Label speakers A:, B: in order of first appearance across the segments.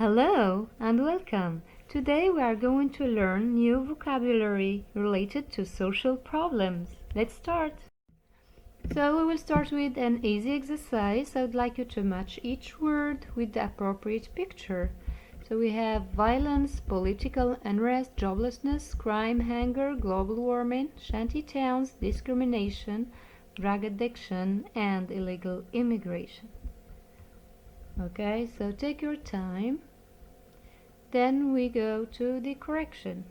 A: Hello and welcome. Today we are going to learn new vocabulary related to social problems. Let's start. So we will start with an easy exercise. I would like you to match each word with the appropriate picture. So we have violence, political unrest, joblessness, crime, hunger, global warming, shanty towns, discrimination, drug addiction, and illegal immigration. Okay, so take your time. Then we go to the correction.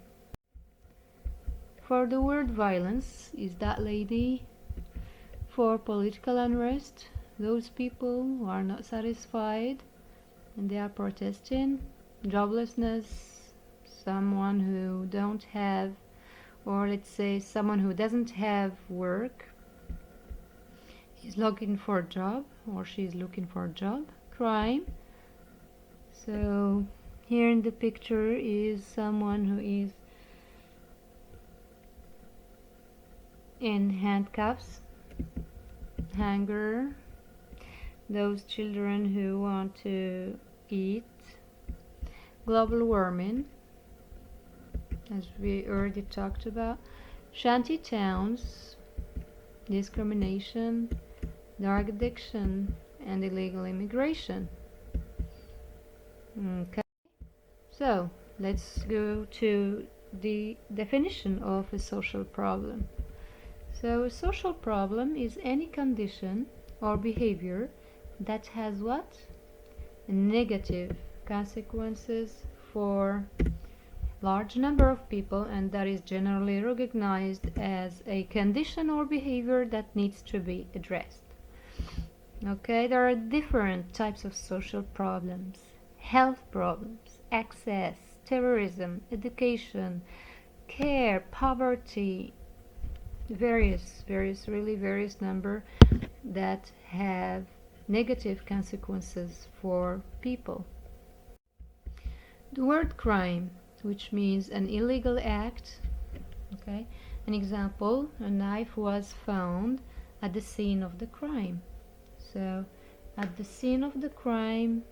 A: For the word violence is that lady. For political unrest, those people who are not satisfied and they are protesting. Joblessness, someone who don't have, or let's say someone who doesn't have work, is looking for a job or she's looking for a job. Crime, so here in the picture is someone who is in handcuffs. Hunger, those children who want to eat. Global warming, as we already talked about. Shanty towns, discrimination, drug addiction, and illegal immigration. Okay, so let's go to the definition of a social problem. So a social problem is any condition or behavior that has what? Negative consequences for large number of people, and that is generally recognized as a condition or behavior that needs to be addressed. Okay, there are different types of social problems: health problems, access, terrorism, education, care, poverty, various number that have negative consequences for people. The word crime, which means an illegal act. Okay, an example: a knife was found at the scene of the crime. So at the scene of the crime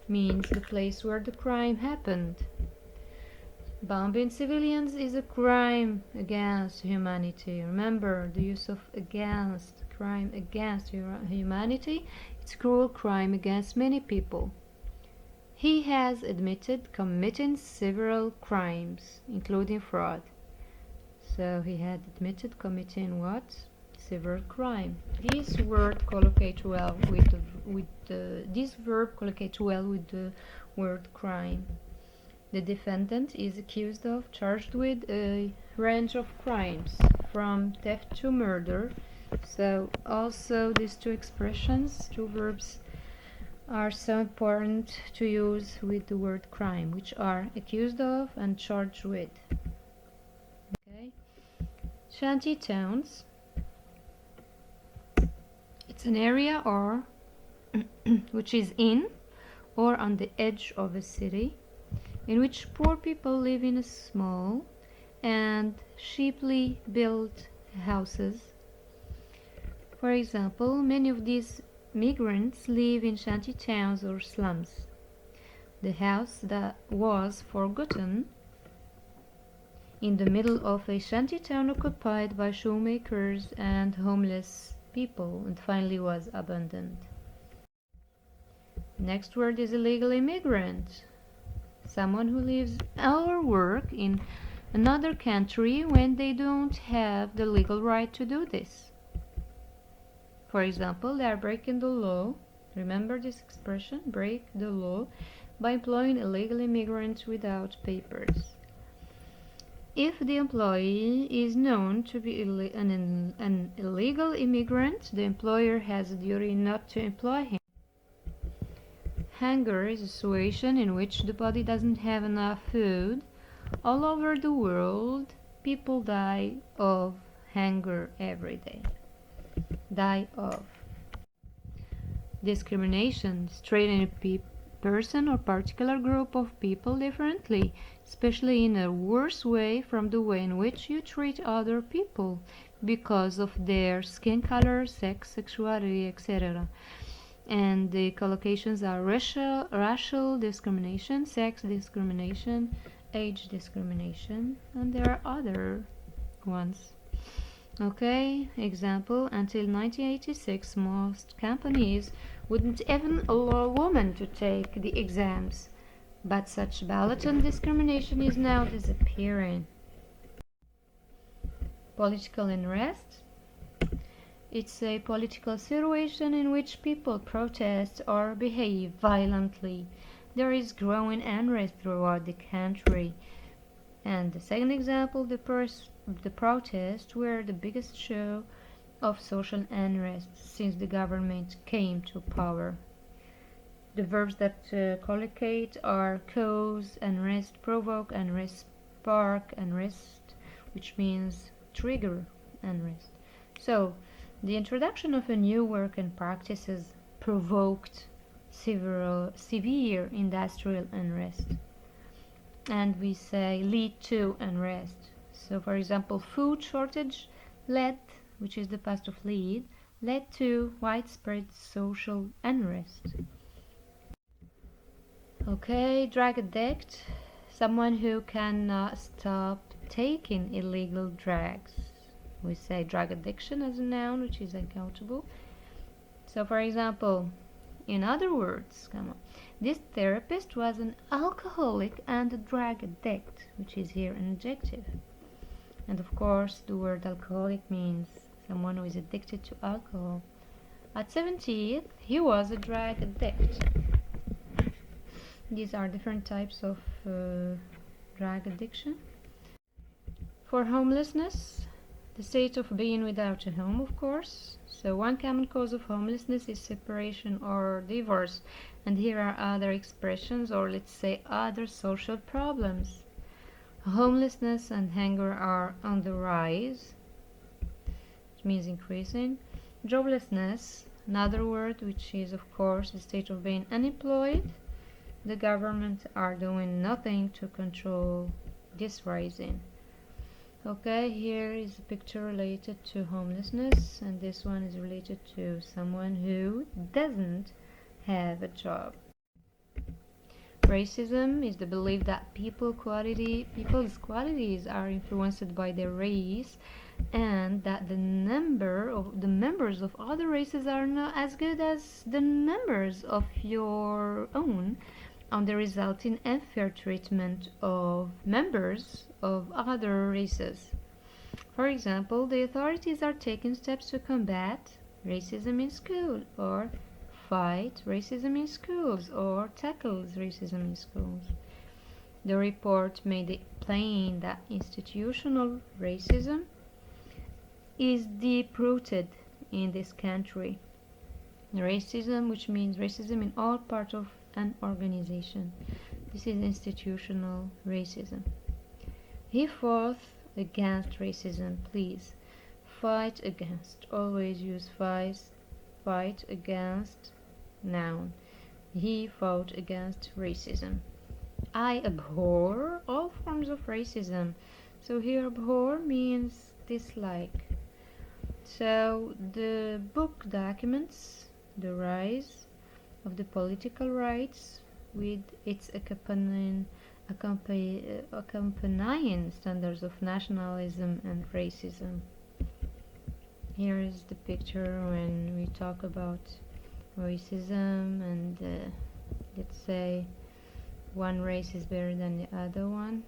A: means the place where the crime happened. Bombing civilians is a crime against humanity. Remember the use of against, crime against humanity. It's cruel crime against many people. He has admitted committing several crimes, including fraud. So he had admitted committing what? Several crime. This word collocate well with this verb collocate well with the word crime. The defendant is accused of, charged with a range of crimes, from theft to murder. So also these two expressions, two verbs, are so important to use with the word crime, which are accused of and charged with. Okay. Shanty towns. It's an area or which is in or on the edge of a city, in which poor people live in small and cheaply built houses. For example, many of these migrants live in shanty towns or slums. The house that was forgotten in the middle of a shanty town occupied by shoemakers and homeless people and finally was abandoned. Next word is illegal immigrant. Someone who lives or work in another country when they don't have the legal right to do this. For example, they are breaking the law. Remember this expression, break the law, by employing illegal immigrants without papers. If the employee is known to be an illegal immigrant, the employer has a duty not to employ him. Hunger is a situation in which the body doesn't have enough food. All over the world, people die of hunger every day. Die of. Discrimination is treating a person or particular group of people differently, especially in a worse way from the way in which you treat other people because of their skin color, sex, sexuality, etc. And the collocations are racial discrimination, sex discrimination, age discrimination, and there are other ones. Okay, example, until 1986 most companies wouldn't even allow women to take the exams, but such blatant discrimination is now disappearing. Political unrest. It's a political situation in which people protest or behave violently. There is growing unrest throughout the country. And the second example, the protests were the biggest show of social unrest since the government came to power. The verbs that collocate are cause unrest, provoke unrest, spark unrest, which means trigger unrest. So, the introduction of a new work and practices provoked severe industrial unrest. And we say lead to unrest. So, for example, food shortage led, which is the past of lead, led to widespread social unrest. Okay, drug addict, someone who cannot stop taking illegal drugs. We say drug addiction as a noun, which is uncountable. So, for example, in other words, this therapist was an alcoholic and a drug addict, which is here an adjective. And of course, the word alcoholic means someone who is addicted to alcohol. At 70, he was a drug addict. These are different types of drug addiction. For homelessness, the state of being without a home, of course. So one common cause of homelessness is separation or divorce, and here are other expressions, or let's say other social problems. Homelessness and hunger are on the rise, which means increasing. Joblessness, another word, which is of course the state of being unemployed. The government are doing nothing to control this rising. Okay, here is a picture related to homelessness, and this one is related to someone who doesn't have a job. Racism is the belief that people's qualities are influenced by their race, and that the members of other races are not as good as the members of your own, on the resulting unfair treatment of members of other races. For example, the authorities are taking steps to combat racism in school, or fight racism in schools, or tackle racism in schools. The report made it plain that institutional racism is deep-rooted in this country. Racism, which means racism in all parts of an organization. This is institutional racism. He fought against racism. Please, fight against. Always use fight against noun. He fought against racism. I abhor all forms of racism. So here abhor means dislike. So the book documents the rise of the political rights with its accompanying standards of nationalism and racism. Here is the picture when we talk about racism and let's say one race is better than the other one.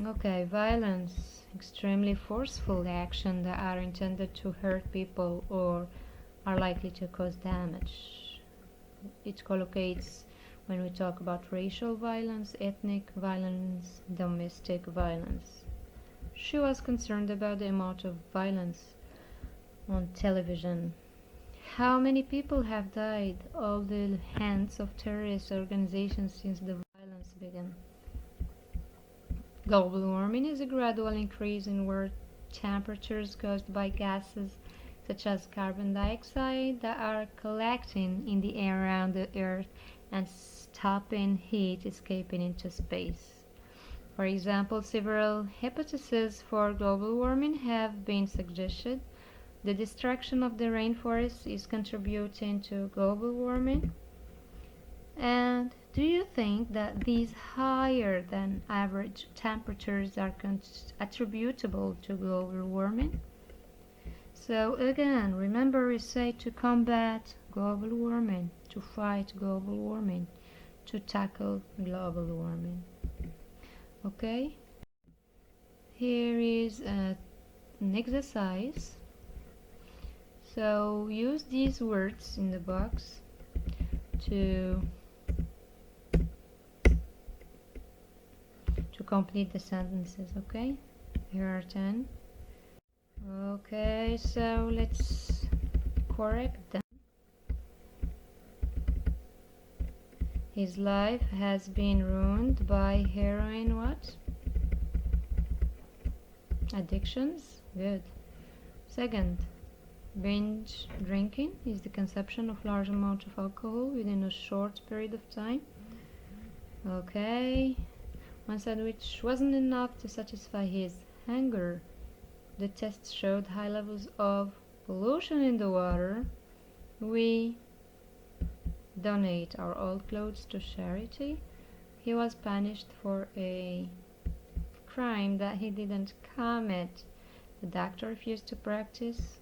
A: Okay, violence, extremely forceful action that are intended to hurt people or are likely to cause damage. It collocates when we talk about racial violence, ethnic violence, domestic violence. She was concerned about the amount of violence on television. How many people have died of the hands of terrorist organizations since the violence began? Global warming is a gradual increase in world temperatures caused by gases such as carbon dioxide that are collecting in the air around the Earth and stopping heat escaping into space. For example, several hypotheses for global warming have been suggested. the destruction of the rainforest is contributing to global warming? And do you think that these higher than average temperatures are attributable to global warming? So again, remember we say to combat global warming, to fight global warming, to tackle global warming. Okay? Here is an exercise. So use these words in the box to complete the sentences, okay? Here are 10. Okay, so let's correct them. His life has been ruined by heroin what? Addictions. Good. Second, binge drinking is the consumption of large amounts of alcohol within a short period of time. Okay. One sandwich wasn't enough to satisfy his hunger. The tests showed high levels of pollution in the water. We donate our old clothes to charity. He was punished for a crime that he didn't commit. The doctor refused to practice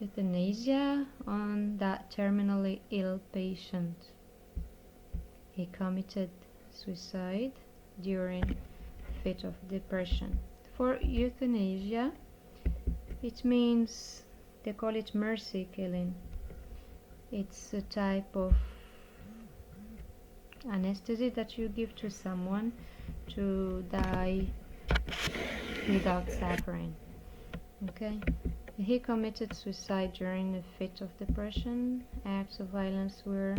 A: euthanasia on that terminally ill patient. He committed suicide during a fit of depression. For euthanasia, it means they call it mercy killing. It's a type of anesthesia that you give to someone to die without suffering. Okay? He committed suicide during a fit of depression. Acts of violence were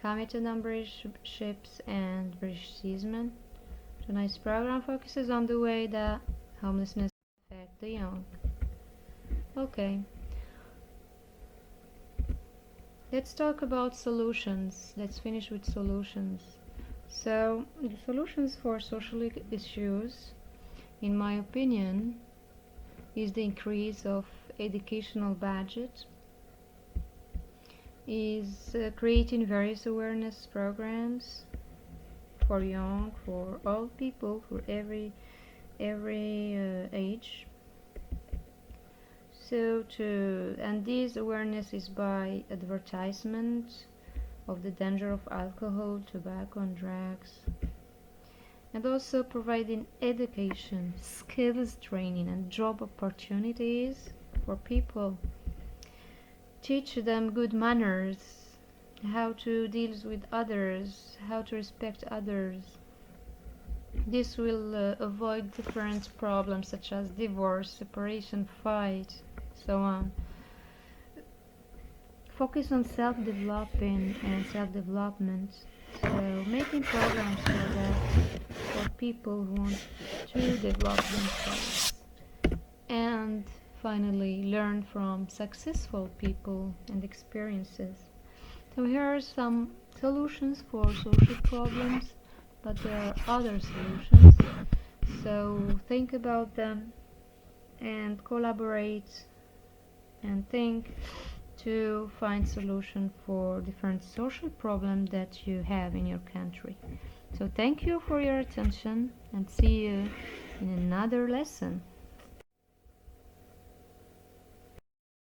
A: committed on British ships and British seamen. Tonight's program focuses on the way that homelessness affects the young. Okay. Let's talk about solutions. Let's finish with solutions. So, the solutions for social issues, in my opinion, is the increase of educational budget, is creating various awareness programs for young, for old people, for every age. And this awareness is by advertisement of the danger of alcohol, tobacco, and drugs, and also providing education, skills training, and job opportunities for people. Teach them good manners, how to deal with others, how to respect others. This will avoid different problems such as divorce, separation, fight, so on. Focus on self-developing and self-development. So making programs for that, for people who want to develop themselves. And finally, learn from successful people and experiences. So here are some solutions for social problems, but there are other solutions. So think about them and collaborate and think to find solution for different social problems that you have in your country. So thank you for your attention and see you in another lesson.